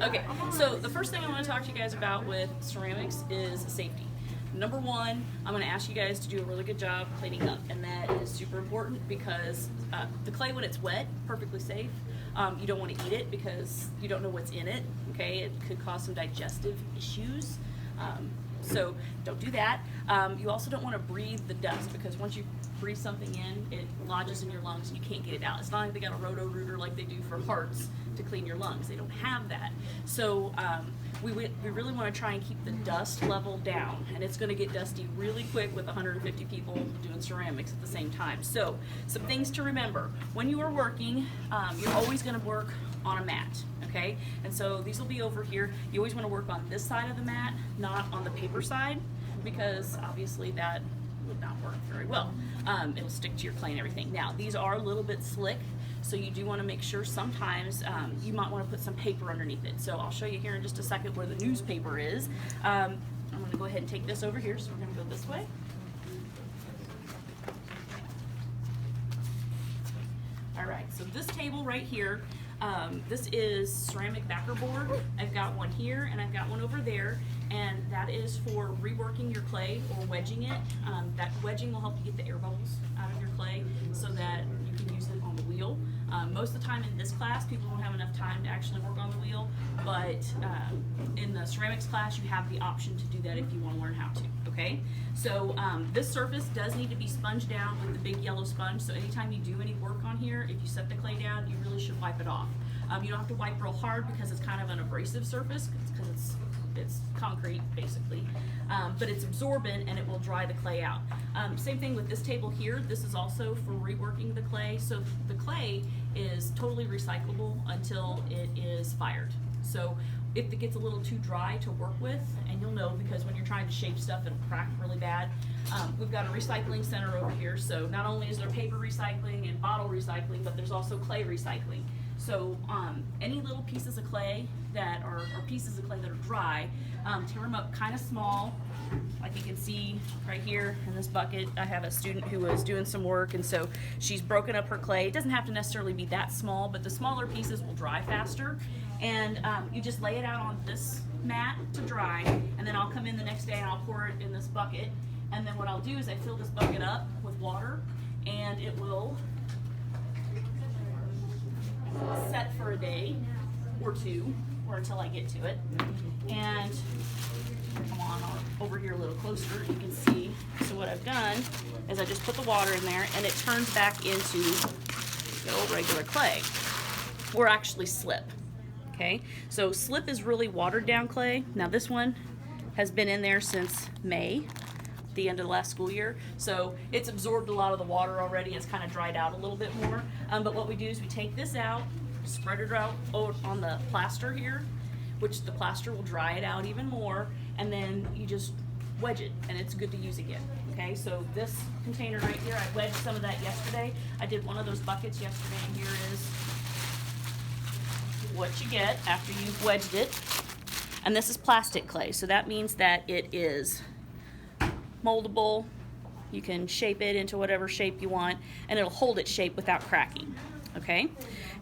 Okay, so the first thing I want to talk to you guys about with ceramics is safety. Number one, I'm going to ask you guys to do a really good job cleaning up, and that is super important because the clay, when it's wet, perfectly safe. You don't want to eat it because you don't know what's in it. Okay, it could cause some digestive issues. So don't do that. You also don't want to breathe the dust because once you breathe something in, it lodges in your lungs and you can't get it out. It's not like they got a roto-rooter like they do for hearts to clean your lungs. They don't have that. So we really want to try and keep the dust level down, and it's going to get dusty really quick with 150 people doing ceramics at the same time. So some things to remember: when you are working, you're always going to work on a mat, okay? And so these will be over here. You always want to work on this side of the mat, not on the paper side, because obviously that would not work very well. It'll stick to your clay and everything. Now, these are a little bit slick, so you do want to make sure sometimes you might want to put some paper underneath it. So I'll show you here in just a second where the newspaper is. I'm going to go ahead and take this over here, so we're going to go this way. All right, so this table right here, this is ceramic backer board. I've got one here and I've got one over there, and that is for reworking your clay or wedging it. That wedging will help you get the air bubbles out of your clay so that you can use it on the wheel. Most of the time in this class, people don't have enough time to actually work on the wheel, but in the ceramics class, you have the option to do that if you want to learn how to, okay? So this surface does need to be sponged down with the big yellow sponge, so anytime you do any work on here, if you set the clay down, you really should wipe it off. You don't have to wipe real hard because it's kind of an abrasive surface, because it's concrete basically, but it's absorbent and it will dry the clay out. Same thing with this table here. This is also for reworking the clay. So the clay is totally recyclable until it is fired. So if it gets a little too dry to work with, and you'll know because when you're trying to shape stuff, it'll crack really bad. We've got a recycling center over here. So not only is there paper recycling and bottle recycling, but there's also clay recycling. So any little pieces of clay that are pieces of clay that are dry, tear them up kind of small. Like you can see right here in this bucket, I have a student who was doing some work, and so she's broken up her clay. It doesn't have to necessarily be that small, but the smaller pieces will dry faster. And you just lay it out on this mat to dry, and then I'll come in the next day and I'll pour it in this bucket. And then what I'll do is I fill this bucket up with water, and it will set for a day or two, or until I get to it. And come on over here a little closer, you can see. So what I've done is I just put the water in there, and it turns back into good old regular clay, or actually slip. Okay, so slip is really watered down clay. Now this one has been in there since May, the end of the last school year, so it's absorbed a lot of the water already. It's kind of dried out a little bit more, but what we do is we take this out, spread it out on the plaster here, which the plaster will dry it out even more, and then you just wedge it and it's good to use again. Okay, so this container right here, I wedged some of that yesterday. I did one of those buckets yesterday, and here is what you get after you've wedged it. And this is plastic clay, so that means that it is moldable. You can shape it into whatever shape you want, and it'll hold its shape without cracking. Okay,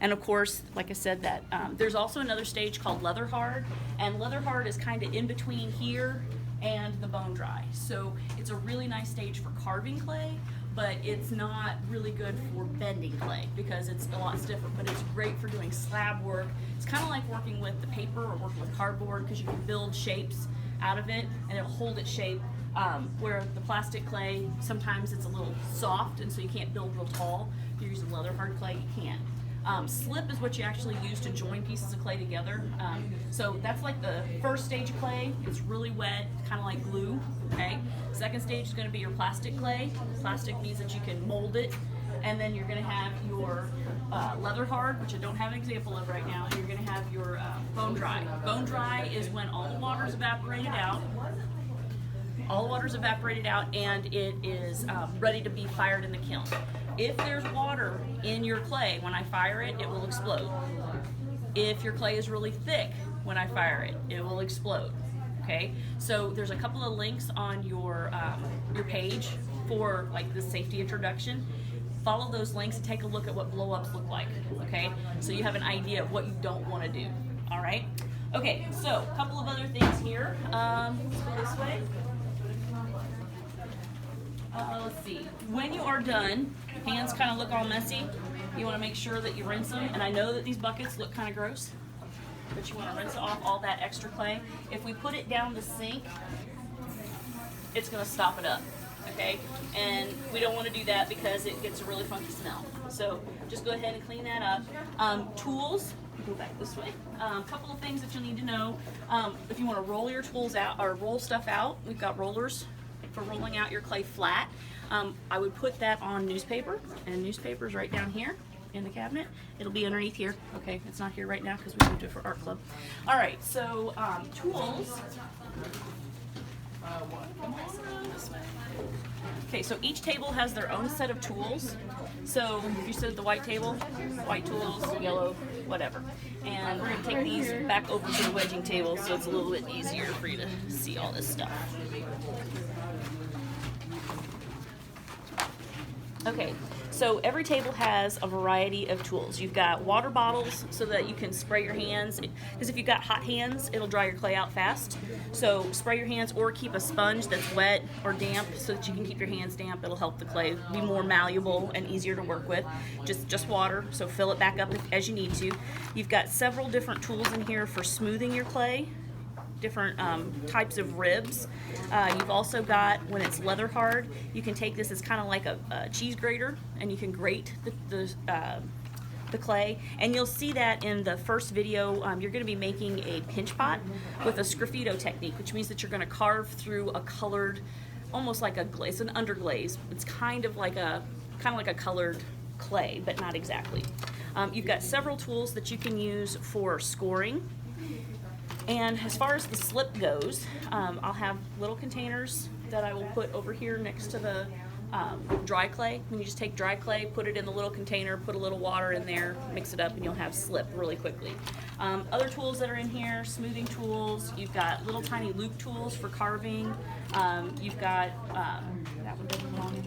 and of course, like I said, that there's also another stage called leather hard, and leather hard is kind of in between here and the bone dry. So it's a really nice stage for carving clay, but it's not really good for bending clay because it's a lot stiffer, but it's great for doing slab work. It's kind of like working with the paper or working with cardboard, because you can build shapes out of it and it'll hold its shape, where the plastic clay, sometimes it's a little soft and so you can't build real tall. If you're using leather hard clay, you can. Slip is what you actually use to join pieces of clay together. So that's like the first stage of clay. It's really wet, kind of like glue, okay? Second stage is going to be your plastic clay. Plastic means that you can mold it. And then you're going to have your leather hard, which I don't have an example of right now, and you're going to have your bone dry. Bone dry is when all the water's evaporated out. All the water's evaporated out, and it is ready to be fired in the kiln. If there's water in your clay, when I fire it, it will explode. If your clay is really thick, when I fire it, it will explode. Okay, so there's a couple of links on your page for like the safety introduction. Follow those links and take a look at what blow-ups look like. Okay, so you have an idea of what you don't want to do. All right. Okay, so a couple of other things here. Let's go this way. Let's see. When you are done, hands kind of look all messy. You want to make sure that you rinse them. And I know that these buckets look kind of gross, but you want to rinse off all that extra clay. If we put it down the sink, it's going to stop it up, okay? And we don't want to do that because it gets a really funky smell. So just go ahead and clean that up. Tools, go back this way. A couple of things that you'll need to know. If you want to roll your tools out or roll stuff out, we've got rollers for rolling out your clay flat. I would put that on newspaper, and newspaper's right down here in the cabinet. It'll be underneath here. Okay, it's not here right now because we moved it for art club. All right, so tools. Okay, so each table has their own set of tools. So if you sit at the white table, white tools, yellow, whatever. And we're going to take these back over to the wedging table so it's a little bit easier for you to see all this stuff. Okay, so every table has a variety of tools. You've got water bottles so that you can spray your hands, because if you've got hot hands, it'll dry your clay out fast. So spray your hands or keep a sponge that's wet or damp so that you can keep your hands damp. It'll help the clay be more malleable and easier to work with. Just water, so fill it back up as you need to. You've got several different tools in here for smoothing your clay. Different types of ribs. You've also got, when it's leather hard, you can take this as kind of like a cheese grater, and you can grate the clay. And you'll see that in the first video. You're going to be making a pinch pot with a sgraffito technique, which means that you're going to carve through a colored, almost like a glaze, an underglaze. It's kind of like a colored clay, but not exactly. You've got several tools that you can use for scoring. And as far as the slip goes, I'll have little containers that I will put over here next to the dry clay. And you just take dry clay, put it in the little container, put a little water in there, mix it up, and you'll have slip really quickly. Other tools that are in here, smoothing tools. You've got little tiny loop tools for carving. You've got, that one doesn't belong in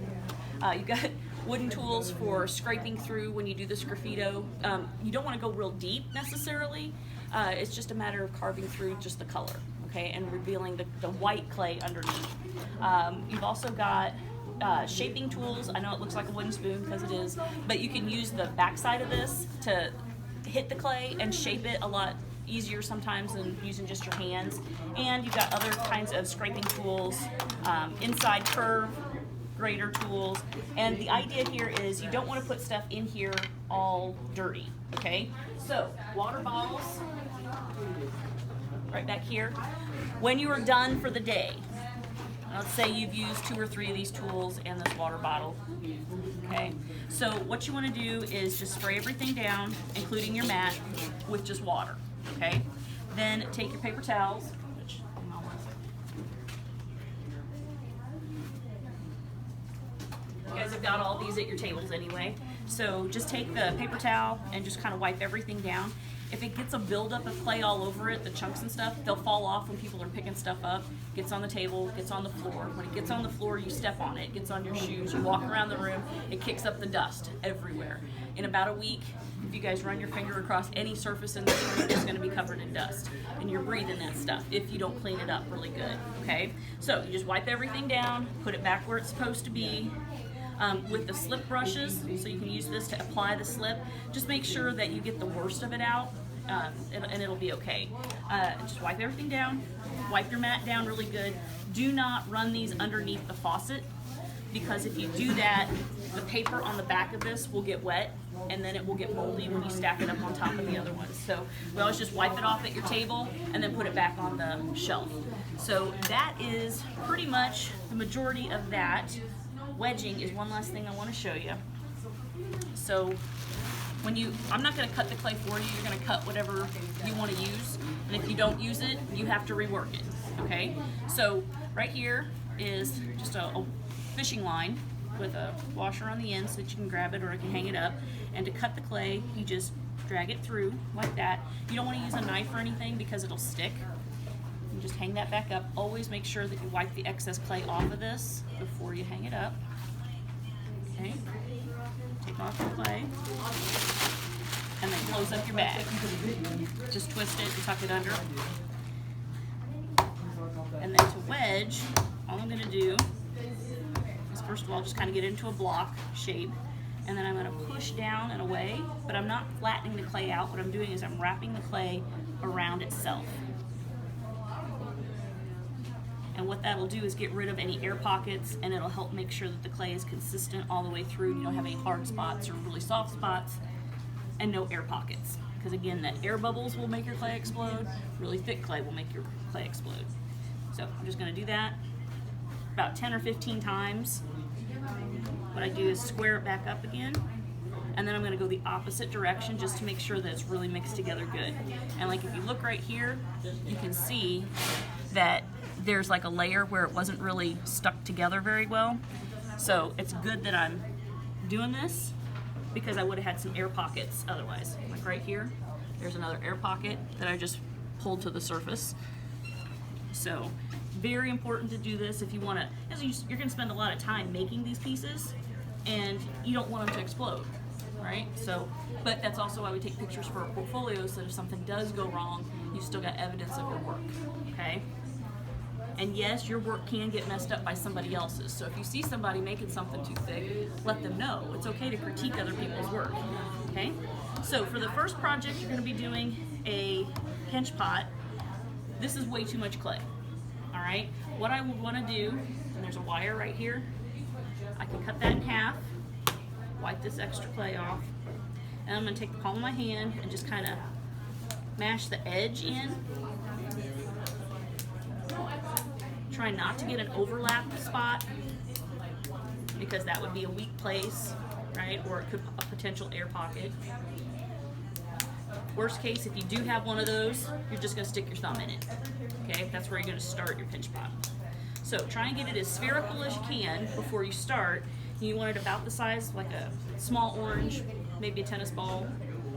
there. You've got wooden tools for scraping through when you do the sgraffito. You don't want to go real deep necessarily. It's just a matter of carving through just the color, okay, and revealing the white clay underneath. You've also got shaping tools. I know it looks like a wooden spoon because it is, but you can use the backside of this to hit the clay and shape it a lot easier sometimes than using just your hands. And you've got other kinds of scraping tools, inside curve, grater tools, and the idea here is you don't want to put stuff in here all dirty, okay? So, water bottles, right back here. When you are done for the day, let's say you've used 2 or 3 of these tools and this water bottle, okay? So what you want to do is just spray everything down, including your mat, with just water, okay? Then take your paper towels, which you guys have got all these at your tables anyway. So just take the paper towel and just kind of wipe everything down. If it gets a buildup of clay all over it, the chunks and stuff, they'll fall off when people are picking stuff up. Gets on the table, gets on the floor. When it gets on the floor, you step on it. It gets on your shoes. You walk around the room. It kicks up the dust everywhere. In about a week, if you guys run your finger across any surface in this room, it's going to be covered in dust. And you're breathing that stuff if you don't clean it up really good, okay? So you just wipe everything down, put it back where it's supposed to be. With the slip brushes, so you can use this to apply the slip. Just make sure that you get the worst of it out, and it'll be okay. Just wipe everything down, wipe your mat down really good. Do not run these underneath the faucet, because if you do that, the paper on the back of this will get wet, and then it will get moldy when you stack it up on top of the other ones. So we always just wipe it off at your table, and then put it back on the shelf. So that is pretty much the majority of that. Wedging is one last thing I want to show you. So I'm not going to cut the clay for you, you're going to cut whatever you want to use, and if you don't use it, you have to rework it, okay? So right here is just a fishing line with a washer on the end so that you can grab it or you can hang it up, and to cut the clay, you just drag it through like that. You don't want to use a knife or anything because it'll stick. You just hang that back up. Always make sure that you wipe the excess clay off of this before you hang it up. Okay, take off the clay. and then close up your bag. Just twist it and tuck it under. And then to wedge, all I'm going to do is first of all just kind of get into a block shape, and then I'm going to push down and away, but I'm not flattening the clay out. What I'm doing is I'm wrapping the clay around itself. And what that'll do is get rid of any air pockets, and it'll help make sure that the clay is consistent all the way through. You don't have any hard spots or really soft spots, and no air pockets. Because again, that air bubbles will make your clay explode. Really thick clay will make your clay explode. So I'm just going to do that about 10 or 15 times. What I do is square it back up again, and then I'm going to go the opposite direction just to make sure that it's really mixed together good. And like if you look right here, you can see that there's like a layer where it wasn't really stuck together very well. So it's good that I'm doing this, because I would have had some air pockets otherwise. Like right here, there's another air pocket that I just pulled to the surface. So very important to do this if you want to, you're going to spend a lot of time making these pieces, and you don't want them to explode, right? So, but that's also why we take pictures for our portfolios, so that if something does go wrong, you still got evidence of your work, okay? And yes, your work can get messed up by somebody else's. So if you see somebody making something too thick, let them know. It's okay to critique other people's work, okay? So for the first project, you're gonna be doing a pinch pot. This is way too much clay, all right? What I would wanna do, and there's a wire right here, I can cut that in half, wipe this extra clay off, and I'm gonna take the palm of my hand and just kinda mash the edge in. Try not to get an overlap spot, because that would be a weak place, right? Or it could a potential air pocket. Worst case, if you do have one of those, you're just gonna stick your thumb in it, okay? That's where you're gonna start your pinch pot. So try and get it as spherical as you can before you start. You want it about the size, like a small orange, maybe a tennis ball.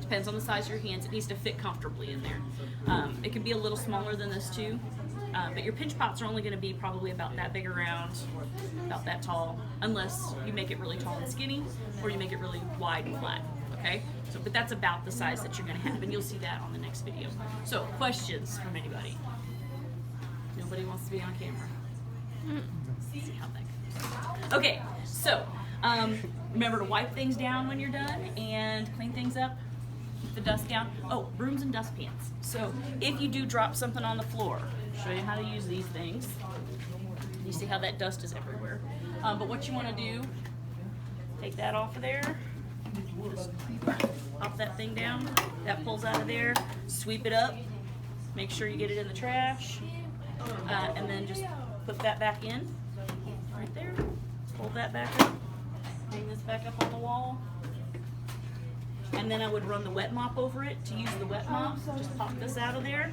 Depends on the size of your hands. It needs to fit comfortably in there. It can be a little smaller than this too. But your pinch pots are only going to be probably about that big around, about that tall, unless you make it really tall and skinny, or you make it really wide and flat, okay? So, but that's about the size that you're going to have, and you'll see that on the next video. So, questions from anybody? Nobody wants to be on camera. Let's see how that goes. Okay, so remember to wipe things down when you're done and clean things up. The dust down. Oh, brooms and dustpans. So if you do drop something on the floor, show you how to use these things. You see how that dust is everywhere. But what you want to do, take that off of there, just pop that thing down, that pulls out of there, sweep it up, make sure you get it in the trash, and then just put that back in, right there, pull that back up, hang this back up on the wall. And then I would run the wet mop over it. To use the wet mop, just pop this out of there.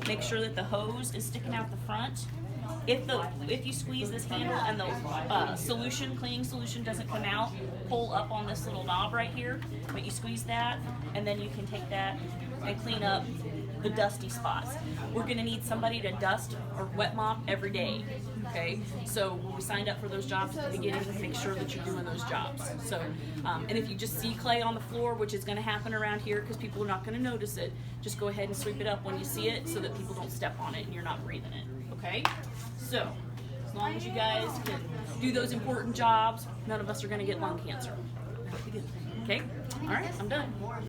Make sure that the hose is sticking out the front. If you squeeze this handle and the cleaning solution doesn't come out, pull up on this little knob right here. But you squeeze that, and then you can take that and clean up the dusty spots. We're gonna need somebody to dust or wet mop every day, okay? So when we signed up for those jobs at the beginning, make sure that you're doing those jobs. So, and if you just see clay on the floor, which is gonna happen around here because people are not gonna notice it, just go ahead and sweep it up when you see it so that people don't step on it and you're not breathing it, okay? So, as long as you guys can do those important jobs, none of us are gonna get lung cancer. Okay? All right, I'm done.